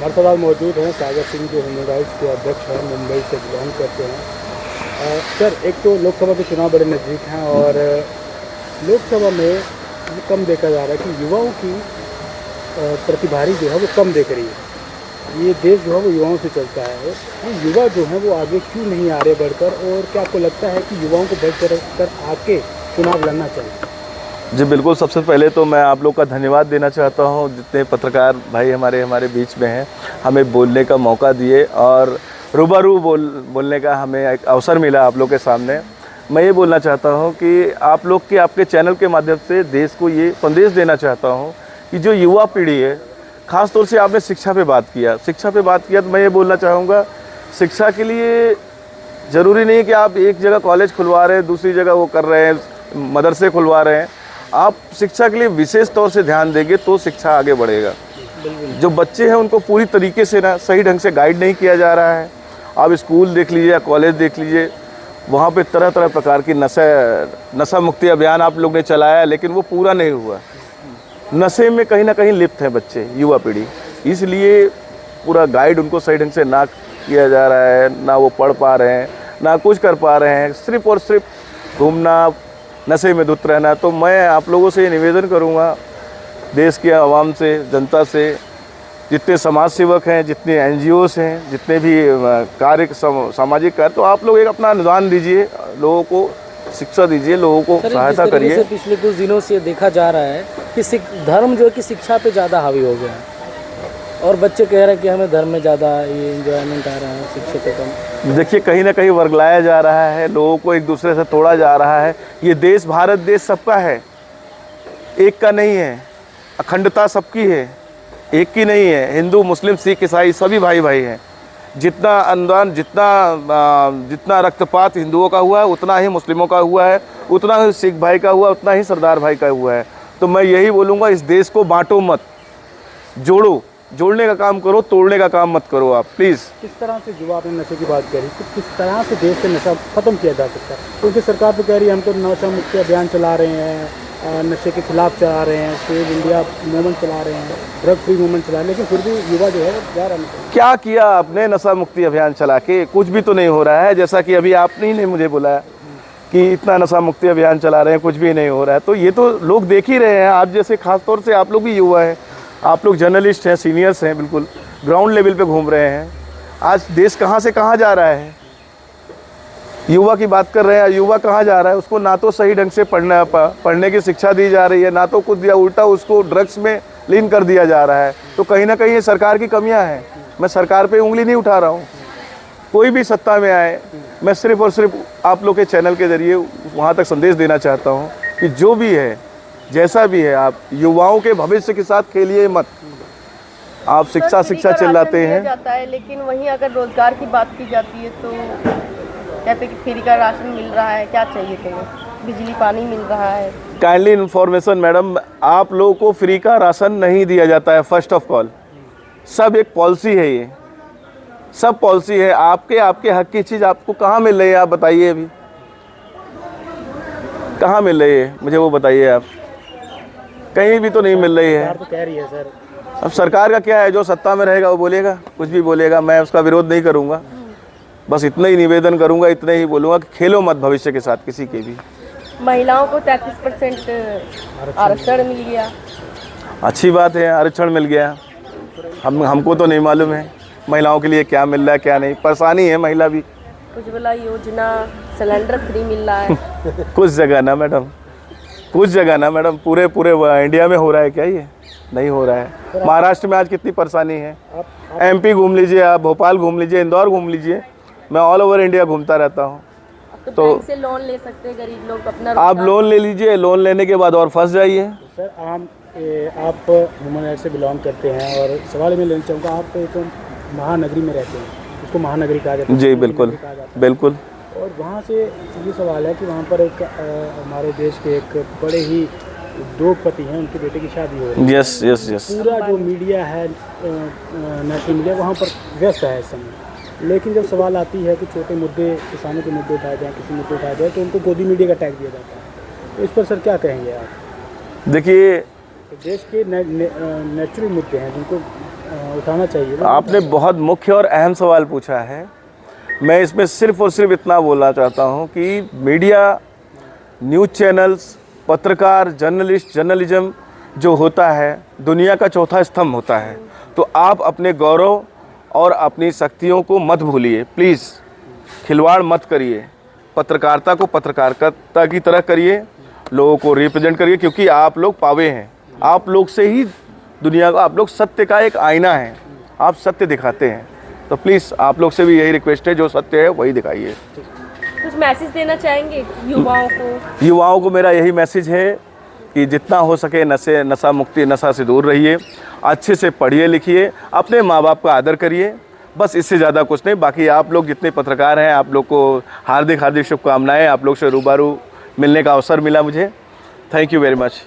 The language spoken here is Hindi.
हमारे साथ मौजूद हैं सागर सिंह, जो ह्यूमन राइट्स के अध्यक्ष हैं, मुंबई से बिलोंग करते हैं। सर, एक तो लोकसभा के चुनाव बड़े नज़दीक हैं और लोकसभा में ये कम देखा जा रहा है कि युवाओं की प्रतिभागी जो है वो कम दिख रही है। ये देश जो है वो युवाओं से चलता है। ये युवा जो हैं वो आगे क्यों नहीं आ रहे बढ़कर, और क्या आपको लगता है कि युवाओं को बढ़ कर आके चुनाव लड़ना चाहिए? जी बिल्कुल, सबसे पहले तो मैं आप लोग का धन्यवाद देना चाहता हूं, जितने पत्रकार भाई हमारे बीच में हैं, हमें बोलने का मौका दिए और रूबरू बोलने का हमें एक अवसर मिला आप लोग के सामने। मैं ये बोलना चाहता हूं कि आप लोग के आपके चैनल के माध्यम से देश को ये संदेश देना चाहता हूं कि जो युवा पीढ़ी है, ख़ास तौर से आपने शिक्षा पे बात किया तो मैं ये बोलना चाहूँगा, शिक्षा के लिए ज़रूरी नहीं है कि आप एक जगह कॉलेज खुलवा रहे हैं, दूसरी जगह वो कर रहे हैं, मदरसे खुलवा रहे हैं। आप शिक्षा के लिए विशेष तौर से ध्यान देंगे तो शिक्षा आगे बढ़ेगा। जो बच्चे हैं उनको पूरी तरीके से ना सही ढंग से गाइड नहीं किया जा रहा है। आप स्कूल देख लीजिए या कॉलेज देख लीजिए, वहाँ पे तरह तरह प्रकार की नशा मुक्ति अभियान आप लोग ने चलाया, लेकिन वो पूरा नहीं हुआ। नशे में कहीं ना कहीं लिप्त हैं बच्चे, युवा पीढ़ी, इसलिए पूरा गाइड उनको सही ढंग से ना किया जा रहा है, ना वो पढ़ पा रहे हैं, ना कुछ कर पा रहे हैं, सिर्फ और सिर्फ घूमना, नशे में धुत रहना। तो मैं आप लोगों से निवेदन करूंगा, देश के आवाम से, जनता से, जितने समाज सेवक हैं, जितने एनजीओस हैं, जितने भी सामाजिक कार्य, तो आप लोग एक अपना अनुदान दीजिए, लोगों को शिक्षा दीजिए, लोगों को सहायता करिए। पिछले कुछ दिनों से देखा जा रहा है कि धर्म जो है कि शिक्षा पे ज़्यादा हावी हो गया है, और बच्चे कह रहे हैं कि हमें धर्म में ज़्यादा ये एंजॉयमेंट आ रहा है, शिक्षा पे कम। देखिए, कहीं ना कहीं वर्गलाया जा रहा है, लोगों को एक दूसरे से तोड़ा जा रहा है। ये देश, भारत देश सबका है, एक का नहीं है। अखंडता सबकी है, एक की नहीं है। हिंदू, मुस्लिम, सिख, ईसाई सभी भाई भाई हैं। जितना अनुदान, जितना रक्तपात हिंदुओं का हुआ है, उतना ही मुस्लिमों का हुआ है, उतना ही सिख भाई का हुआ, उतना ही सरदार भाई का हुआ है। तो मैं यही बोलूँगा, इस देश को बांटो मत, जोड़ो। जोड़ने का काम करो, तोड़ने का काम मत करो आप, प्लीज़। किस तरह से, जो आपने नशे की बात करी, तो किस तरह से देश से नशा ख़त्म किया जा सकता है? क्योंकि सरकार तो कह रही है हम तो नशा मुक्ति अभियान चला रहे हैं, नशे के खिलाफ चला रहे हैं, सेव इंडिया मूवमेंट चला रहे हैं, ड्रग फ्री मूवमेंट चला रहे हैं, लेकिन फिर भी युवा जो है जा रहा है। क्या किया आपने नशा मुक्ति अभियान चला के? कुछ भी तो नहीं हो रहा है। जैसा कि अभी आपने ही ने मुझे बुलाया कि इतना नशा मुक्ति अभियान चला रहे हैं, कुछ भी नहीं हो रहा है। तो ये तो लोग देख ही रहे हैं। आप जैसे, खास तौर से आप लोग भी युवा हैं, आप लोग जर्नलिस्ट हैं, सीनियर्स हैं, बिल्कुल ग्राउंड लेवल पे घूम रहे हैं। आज देश कहाँ से कहाँ जा रहा है, युवा की बात कर रहे हैं। युवा कहाँ जा रहा है? उसको ना तो सही ढंग से पढ़ने की शिक्षा दी जा रही है, ना तो कुछ दिया, उल्टा उसको ड्रग्स में लीन कर दिया जा रहा है। तो कहीं ना कहीं ये सरकार की कमियां हैं। मैं सरकार पे उंगली नहीं उठा रहा हूँ, कोई भी सत्ता में आए, मैं सिर्फ और सिर्फ आप लोग के चैनल के जरिए वहाँ तक संदेश देना चाहता हूँ कि जो भी है, जैसा भी है, आप युवाओं के भविष्य के साथ खेलिए मत। आप शिक्षा चिल्लाते हैं जाता है, लेकिन वहीं अगर रोजगार की बात की जाती है तो कहते हैं कि फ्री का राशन मिल रहा है, क्या चाहिए तुम्हें? बिजली पानी मिल रहा है। काइंडली इन्फॉर्मेशन मैडम, आप लोगों को फ्री का राशन नहीं दिया जाता है। फर्स्ट ऑफ ऑल, सब एक पॉलिसी है, ये सब पॉलिसी है। आपके हक की चीज़ आपको कहाँ मिल रही है? आप बताइए, अभी कहाँ मिल रही है? मुझे वो बताइए आप। कहीं भी तो नहीं मिल रही है। तो कह रही है सर। अब सरकार का क्या है, जो सत्ता में रहेगा वो बोलेगा, कुछ भी बोलेगा, मैं उसका विरोध नहीं करूँगा। बस इतना ही निवेदन करूँगा, इतना ही बोलूँगा कि खेलो मत भविष्य के साथ किसी के भी। महिलाओं को 33% आरक्षण मिल गया, अच्छी बात है, आरक्षण मिल गया। हमको तो नहीं मालूम है महिलाओं के लिए क्या मिल रहा है, क्या नहीं। परेशानी है महिला भी। उज्ज्वला योजना, सिलेंडर फ्री मिल रहा है। कुछ जगह ना मैडम, पूरे इंडिया में हो रहा है क्या? ये नहीं हो रहा है। महाराष्ट्र में आज कितनी परेशानी है। MP घूम लीजिए, आप भोपाल घूम लीजिए, इंदौर घूम लीजिए, मैं ऑल ओवर इंडिया घूमता रहता हूँ। तो बैंक से लोन ले सकते हैं गरीब लोग अपना। आप लोन ले लीजिए, लोन लेने के बाद और फंस जाइए। सर, आप ह्यूमन राइट्स से बिलोंग करते हैं, और सवाल मैं लेना चाहूँगा, आप एक महानगरी में रहते हैं, उसको महानगरी कहा जाता है। जी बिल्कुल बिल्कुल। और वहाँ से ये सवाल है कि वहाँ पर एक हमारे देश के एक बड़े ही उद्योगपति हैं, उनके बेटे की शादी हो रही है। यस। पूरा जो मीडिया है, नेशनल मीडिया वहाँ पर व्यस्त है इस समय। लेकिन जब सवाल आती है कि छोटे मुद्दे, किसानों के मुद्दे उठाए जाएँ, किसी मुद्दे उठाए जाए, तो उनको गोदी मीडिया का टैग दिया जाता है। तो इस पर सर क्या कहेंगे आप? देखिए, देश के नेचुरल मुद्दे हैं जिनको उठाना चाहिए ना। आपने बहुत मुख्य और अहम सवाल पूछा है। मैं इसमें सिर्फ़ और सिर्फ इतना बोलना चाहता हूँ कि मीडिया, न्यूज़ चैनल्स, पत्रकार, जर्नलिज्म जो होता है दुनिया का चौथा स्तंभ होता है। तो आप अपने गौरव और अपनी शक्तियों को मत भूलिए, प्लीज़ खिलवाड़ मत करिए। पत्रकारिता को पत्रकारिता की तरह करिए, लोगों को रिप्रेजेंट करिए, क्योंकि आप लोग पावे हैं। आप लोग से ही दुनिया का, आप लोग सत्य का एक आईना है, आप सत्य दिखाते हैं। तो प्लीज़ आप लोग से भी यही रिक्वेस्ट है, जो सत्य है वही दिखाइए। कुछ मैसेज देना चाहेंगे युवाओं को? युवाओं को मेरा यही मैसेज है कि जितना हो सके नशा मुक्ति, नशा से दूर रहिए, अच्छे से पढ़िए लिखिए, अपने माँ बाप का आदर करिए, बस इससे ज़्यादा कुछ नहीं। बाकी आप लोग जितने पत्रकार हैं, आप लोग को हार्दिक शुभकामनाएं। आप लोग से रूबरू मिलने का अवसर मिला मुझे। Thank you very much.